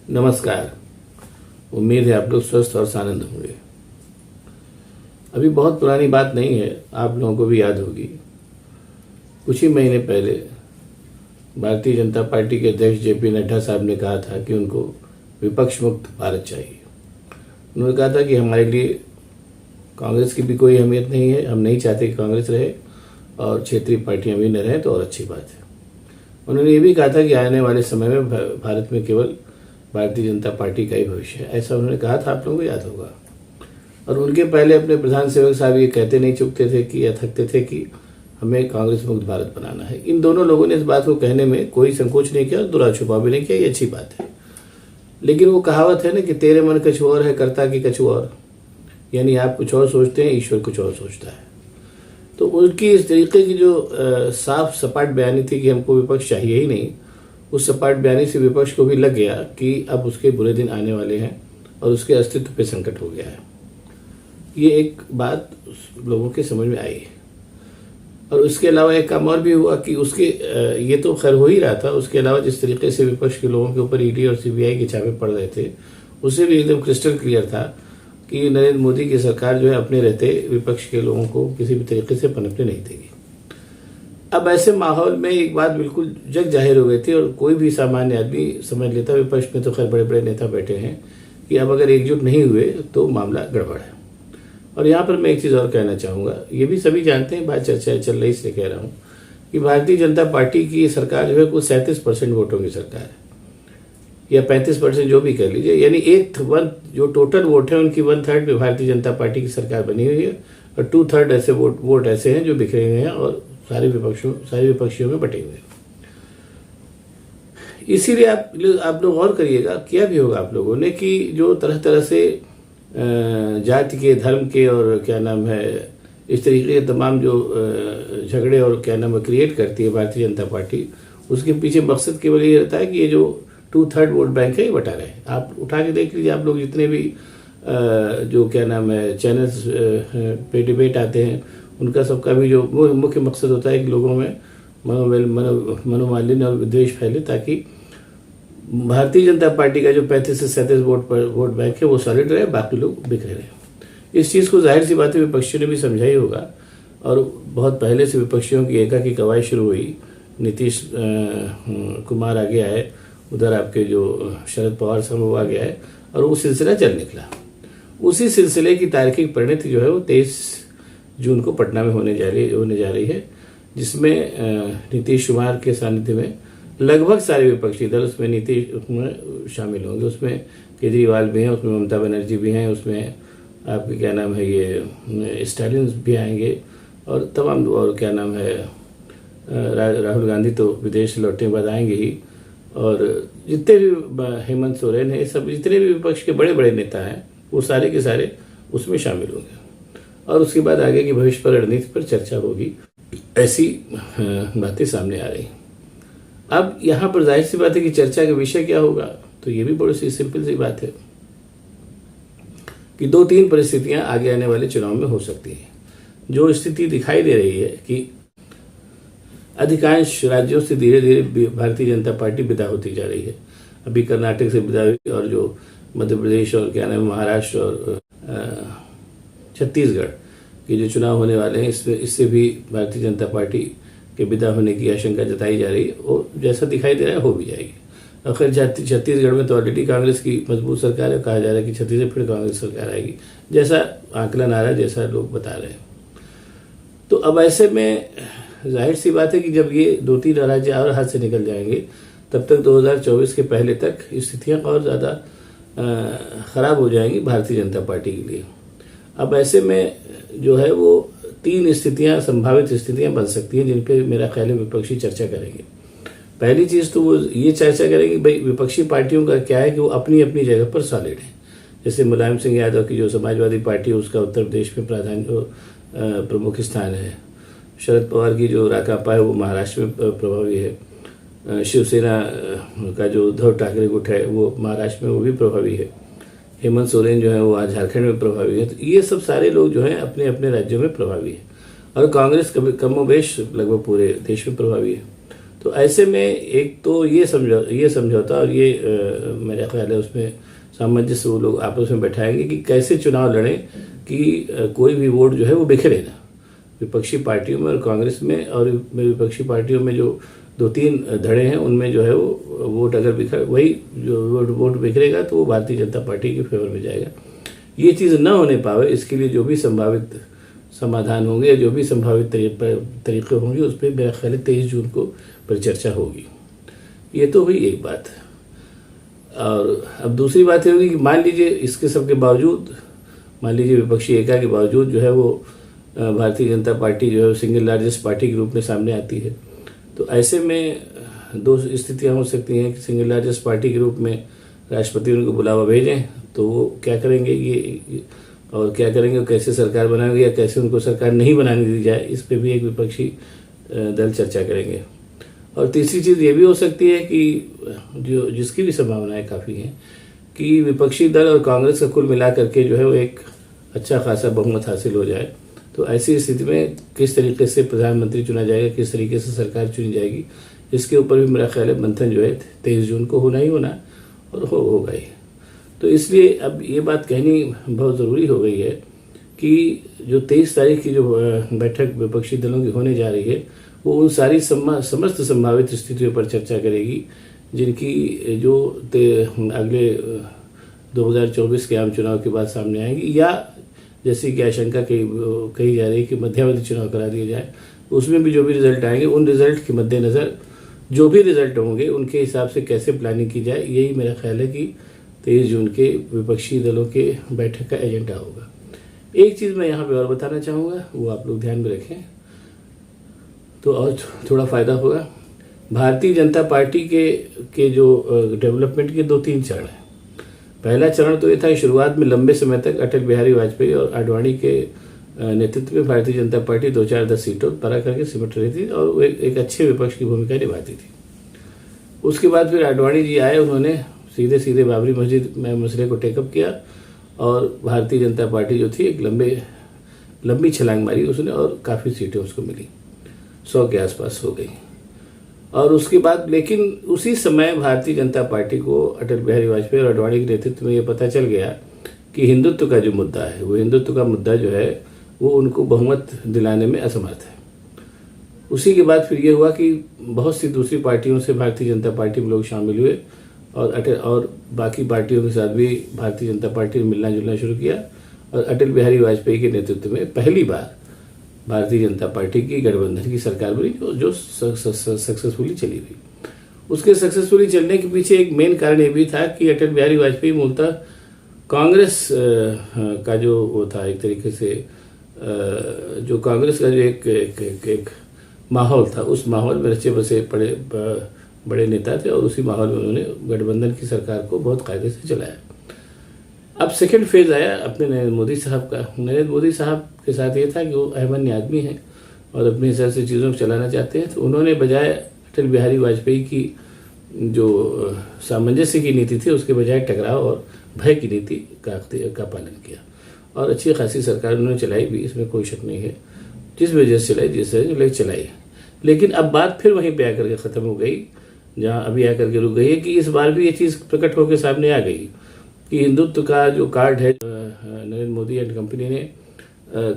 नमस्कार। उम्मीद है आप लोग स्वस्थ और सानंद होंगे। अभी बहुत पुरानी बात नहीं है, आप लोगों को भी याद होगी। कुछ ही महीने पहले भारतीय जनता पार्टी के अध्यक्ष जेपी नड्डा साहब ने कहा था कि उनको विपक्ष मुक्त भारत चाहिए। उन्होंने कहा था कि हमारे लिए कांग्रेस की भी कोई अहमियत नहीं है, हम नहीं चाहते कि कांग्रेस रहे और क्षेत्रीय पार्टियां भी न रहें तो और अच्छी बात है। उन्होंने ये भी कहा था कि आने वाले समय में भारत में केवल भारतीय जनता पार्टी का ही भविष्य है, ऐसा उन्होंने कहा था, आप लोगों को याद होगा। और उनके पहले अपने प्रधान सेवक साहब ये कहते नहीं चुकते थे कि या थकते थे कि हमें कांग्रेस मुक्त भारत बनाना है। इन दोनों लोगों ने इस बात को कहने में कोई संकोच नहीं किया और दुरा छुपा भी नहीं किया, ये अच्छी बात है। लेकिन वो कहावत है ना कि तेरे मन कछु और है, करता की कछु और, यानी आप कुछ और सोचते हैं, ईश्वर कुछ और सोचता है। तो उनकी इस तरीके की जो साफ सपाट बयानी थी कि हमको विपक्ष चाहिए ही नहीं, उस सपाट बयानी से विपक्ष को भी लग गया कि अब उसके बुरे दिन आने वाले हैं और उसके अस्तित्व पे संकट हो गया है। ये एक बात लोगों के समझ में आई। और उसके अलावा एक काम और भी हुआ कि उसके ये तो खैर हो ही रहा था, उसके अलावा जिस तरीके से विपक्ष के लोगों के ऊपर ईडी और सीबीआई के छापे पड़ रहे थे, उससे भी एकदम क्रिस्टल क्लियर था कि नरेंद्र मोदी की सरकार जो है अपने रहते विपक्ष के लोगों को किसी भी तरीके से पनपने नहीं देगी। अब ऐसे माहौल में एक बात बिल्कुल जग जाहिर हो गई थी और कोई भी सामान्य आदमी समझ लेता, विपक्ष में तो खैर बड़े बड़े नेता बैठे हैं, कि अब अगर एकजुट नहीं हुए तो मामला गड़बड़ है। और यहाँ पर मैं एक चीज़ और कहना चाहूँगा, ये भी सभी जानते हैं, बात चर्चा चल रही इसलिए कह रहा हूँ कि भारतीय जनता पार्टी की सरकार जो है कुल 37% वोटों की सरकार है, या 35% जो भी कह लीजिए, यानी जो टोटल वोट है उनकी 1/3 में भारतीय जनता पार्टी की सरकार बनी हुई है और 2/3 ऐसे वोट ऐसे हैं जो बिखरे हुए हैं और सारे विपक्षियों में बटे हुए हैं। इसीलिए आप लोग और करिएगा, किया भी होगा आप लोगों ने कि जो तरह तरह से जाति के, धर्म के और क्या नाम है, इस तरीके के तमाम जो झगड़े और क्या नाम है क्रिएट करती है भारतीय जनता पार्टी, उसके पीछे मकसद केवल ये रहता है कि ये जो 2/3 वोट बैंक है ये बटा रहे। आप उठा के देख लीजिए, आप लोग जितने भी जो क्या नाम है चैनल्स पे डिबेट आते हैं, उनका सबका भी जो मुख्य मकसद होता है कि लोगों में मनोमालिन्य और विद्वेष फैले, ताकि भारतीय जनता पार्टी का जो 35 से 37 वोट बैंक है वो सॉलिड रहे, बाकी लोग बिखरे रहे। इस चीज़ को जाहिर सी बात है विपक्षियों ने भी समझा ही होगा और बहुत पहले से विपक्षियों की एकाकी कवायद शुरू हुई। नीतीश कुमार आगे आए, उधर आपके जो शरद पवार साहब वो आगे आए और वो सिलसिला चल निकला। उसी सिलसिले की तारीखिक परिणति जो है वो 23 जून को पटना में होने जा रही है, जिसमें नीतीश कुमार के सानिध्य में लगभग सारे विपक्षी दल, उसमें नीतीश उसमें शामिल होंगे, उसमें केजरीवाल भी हैं, उसमें ममता बनर्जी भी हैं, उसमें आपके क्या नाम है ये स्टालिन भी आएंगे और तमाम, और क्या नाम है राहुल गांधी तो विदेश से लौटने के बाद आएंगे ही, और जितने भी हेमंत सोरेन है, सब जितने भी विपक्ष के बड़े बड़े नेता हैं वो सारे के सारे उसमें शामिल होंगे और उसके बाद आगे की भविष्य पर रणनीति पर चर्चा होगी। ऐसी बातें सामने आ रही। अब यहाँ पर जाहिर सी बात है कि चर्चा का विषय क्या होगा, तो ये भी बड़ी सी सिंपल सी बात है कि 2-3 परिस्थितियां आगे आने वाले चुनाव में हो सकती हैं। जो स्थिति दिखाई दे रही है कि अधिकांश राज्यों से धीरे धीरे भारतीय जनता पार्टी विदा होती जा रही है। अभी कर्नाटक से विदा हुई और जो मध्य प्रदेश और क्या नाम महाराष्ट्र और छत्तीसगढ़ के जो चुनाव होने वाले हैं, इससे भी भारतीय जनता पार्टी के विदा होने की आशंका जताई जा रही है। वो जैसा दिखाई दे रहा है हो भी जाएगी। आखिर छत्तीसगढ़ में तो ऑलरेडी कांग्रेस की मजबूत सरकार है, कहा जा रहा है कि छत्तीसगढ़ फिर कांग्रेस सरकार आएगी, जैसा आकलन आ रहा है, जैसा लोग बता रहे हैं। तो अब ऐसे में जाहिर सी बात है कि जब ये 2-3 राज्य और हाथ से निकल जाएंगे, तब तक 2024 के पहले तक स्थितियां और ज़्यादा खराब हो जाएंगी भारतीय जनता पार्टी के लिए। अब ऐसे में जो है वो 3 स्थितियां, संभावित स्थितियां बन सकती हैं, जिन पे मेरा ख्याल है विपक्षी चर्चा करेंगे। पहली चीज़ तो वो ये चर्चा करेंगे भाई विपक्षी पार्टियों का क्या है कि वो अपनी अपनी जगह पर सॉलिड है। जैसे मुलायम सिंह यादव की जो समाजवादी पार्टी है उसका उत्तर प्रदेश में प्रमुख स्थान है। शरद पवार की जो राकांपा है वो महाराष्ट्र में प्रभावी है। शिवसेना का जो उद्धव ठाकरे गुट है वो महाराष्ट्र में वो भी प्रभावी है। हेमंत सोरेन जो है वो आज झारखंड में प्रभावी है। तो ये सब सारे लोग जो हैं अपने अपने राज्यों में प्रभावी है और कांग्रेस कमोबेश लगभग पूरे देश में प्रभावी है। तो ऐसे में एक तो ये समझौता और ये मेरा ख्याल है उसमें सामंजस्य वो लोग आपस में बैठाएंगे कि कैसे चुनाव लड़ें कि कोई भी वोट जो है वो बिखरे ना विपक्षी पार्टियों में और कांग्रेस में, और विपक्षी पार्टियों में जो 2-3 धड़े हैं उनमें जो है वो वोट अगर बिखर वही जो वोट बिखरेगा तो वो भारतीय जनता पार्टी के फेवर में जाएगा। ये चीज़ न होने पावे इसके लिए जो भी संभावित समाधान होंगे या जो भी संभावित तरीके होंगे उस पर मेरा ख्याल है 23 जून को परिचर्चा होगी। ये तो हुई एक बात। और अब दूसरी बात ये होगी कि मान लीजिए इसके सब के बावजूद, मान लीजिए विपक्षी एका के बावजूद जो है वो भारतीय जनता पार्टी जो है सिंगल लार्जेस्ट पार्टी के रूप में सामने आती है, तो ऐसे में 2 स्थितियां हो सकती हैं कि सिंगल लार्जेस्ट पार्टी के रूप में राष्ट्रपति उनको बुलावा भेजें तो वो क्या करेंगे ये और क्या करेंगे, कैसे सरकार बनाएंगे या कैसे उनको सरकार नहीं बनाने दी जाए, इस पे भी एक विपक्षी दल चर्चा करेंगे। और तीसरी चीज़ ये भी हो सकती है कि जो जिसकी भी संभावनाएं काफ़ी हैं कि विपक्षी दल और कांग्रेस का कुल मिला करके जो है वो एक अच्छा खासा बहुमत हासिल हो जाए। तो ऐसी स्थिति में किस तरीके से प्रधानमंत्री चुना जाएगा, किस तरीके से सरकार चुनी जाएगी, इसके ऊपर भी मेरा ख्याल है मंथन जो है 23 जून को होना ही होना और होगा ही। तो इसलिए अब ये बात कहनी बहुत ज़रूरी हो गई है कि जो 23 तारीख की जो बैठक विपक्षी दलों की होने जा रही है वो उन सारी समस्त संभावित स्थितियों पर चर्चा करेगी जिनकी जो अगले 2024 के आम चुनाव के बाद सामने आएंगी, या जैसी कि आशंका कही जा रही है कि मध्यावधि चुनाव करा दिए जाए, उसमें भी जो भी रिजल्ट आएंगे उन रिजल्ट के मद्देनज़र जो भी रिजल्ट होंगे उनके हिसाब से कैसे प्लानिंग की जाए, यही मेरा ख्याल है कि 23 जून के विपक्षी दलों के बैठक का एजेंडा होगा। एक चीज़ मैं यहाँ पे और बताना चाहूँगा, वो आप लोग ध्यान में रखें तो और थोड़ा फ़ायदा होगा। भारतीय जनता पार्टी के जो डेवलपमेंट के 2-3 चरण हैं। पहला चरण तो ये था कि शुरुआत में लंबे समय तक अटल बिहारी वाजपेयी और आडवाणी के नेतृत्व में भारतीय जनता पार्टी 2-4-10 सीटों पर आकर के सिमट रही थी और वो एक अच्छे विपक्ष की भूमिका निभाती थी। उसके बाद फिर आडवाणी जी आए, उन्होंने सीधे सीधे बाबरी मस्जिद में मसले को टेकअप किया और भारतीय जनता पार्टी जो थी एक लंबी छलांग मारी उसने और काफ़ी सीटें उसको मिली, 100 के आसपास हो गई। और उसके बाद लेकिन उसी समय भारतीय जनता पार्टी को अटल बिहारी वाजपेयी और आडवाणी के नेतृत्व में ये पता चल गया कि हिंदुत्व का जो मुद्दा है, वो हिंदुत्व का मुद्दा जो है वो उनको बहुमत दिलाने में असमर्थ है। उसी के बाद फिर ये हुआ कि बहुत सी दूसरी पार्टियों से भारतीय जनता पार्टी में लोग शामिल हुए और बाकी पार्टियों के साथ भी भारतीय जनता पार्टी ने मिलना जुलना शुरू किया और अटल बिहारी वाजपेयी के नेतृत्व में पहली बार भारतीय जनता पार्टी की गठबंधन की सरकार बनी जो सक्सेसफुली चली हुई। उसके सक्सेसफुली चलने के पीछे एक मेन कारण ये भी था कि अटल बिहारी वाजपेयी मूलतः कांग्रेस का जो वो था एक तरीके से जो कांग्रेस का जो एक माहौल था, उस माहौल में रचे बसे बड़े नेता थे और उसी माहौल में उन्होंने गठबंधन की सरकार को बहुत कायदे से चलाया। अब सेकंड फेज आया अपने नरेंद्र मोदी साहब का। नरेंद्र मोदी साहब के साथ ये था कि वो अहमन्य आदमी हैं और अपने हिसाब से चीज़ों को चलाना चाहते हैं, तो उन्होंने बजाय अटल बिहारी वाजपेयी की जो सामंजस्य की नीति थी उसके बजाय टकराव और भय की नीति का पालन किया और अच्छी खासी सरकार उन्होंने चलाई भी, इसमें कोई शक नहीं है। जिस वजह से चलाई, लेकिन अब बात फिर वहीं पे आकर के ख़त्म हो गई जहाँ अभी आकर के रुक गई है कि इस बार भी ये चीज़ प्रकट होकर सामने आ गई कि हिंदुत्व का जो कार्ड है नरेंद्र मोदी एंड कंपनी ने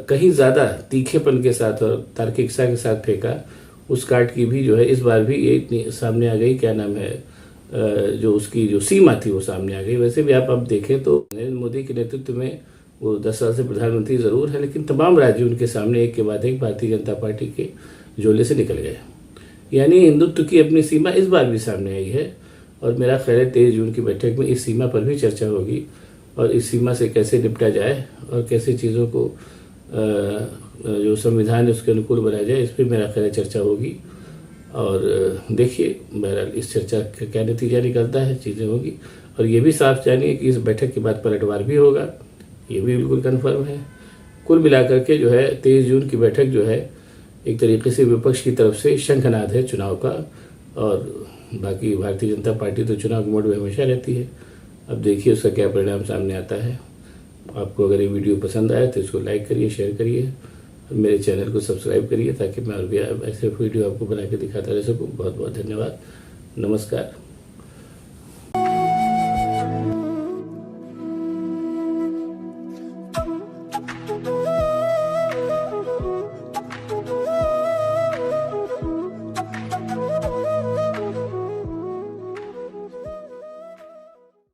कहीं ज़्यादा तीखेपन के साथ और तार्किकता के साथ फेंका। उस कार्ड की भी जो है इस बार भी एक सामने आ गई, क्या नाम है, जो उसकी जो सीमा थी वो सामने आ गई। वैसे भी आप अब देखें तो नरेंद्र मोदी के नेतृत्व में वो 10 साल से प्रधानमंत्री ज़रूर है, लेकिन तमाम राज्य उनके सामने एक के बाद एक भारतीय जनता पार्टी के झोले से निकल गए। यानी हिंदुत्व की अपनी सीमा इस बार भी सामने आई है और मेरा ख्याल है 23 जून की बैठक में इस सीमा पर भी चर्चा होगी और इस सीमा से कैसे निपटा जाए और कैसे चीज़ों को जो संविधान है उसके अनुकूल बनाया जाए, इस पर मेरा ख्याल है चर्चा होगी। और देखिए बहरहाल इस चर्चा का क्या नतीजा निकलता है, चीज़ें होगी। और ये भी साफ जानिए कि इस बैठक के बाद पलटवार भी होगा, ये भी बिल्कुल कन्फर्म है। कुल मिलाकर के जो है 23 जून की बैठक जो है एक तरीके से विपक्ष की तरफ से शंखनाद है चुनाव का, और बाकी भारतीय जनता पार्टी तो चुनाव के मोड में हमेशा रहती है। अब देखिए उसका क्या परिणाम सामने आता है। आपको अगर ये वीडियो पसंद आए तो इसको लाइक करिए, शेयर करिए। मेरे चैनल को सब्सक्राइब करिए ताकि मैं और भी ऐसे वीडियो आपको बना के दिखाता रह सकूँ। बहुत बहुत धन्यवाद। नमस्कार।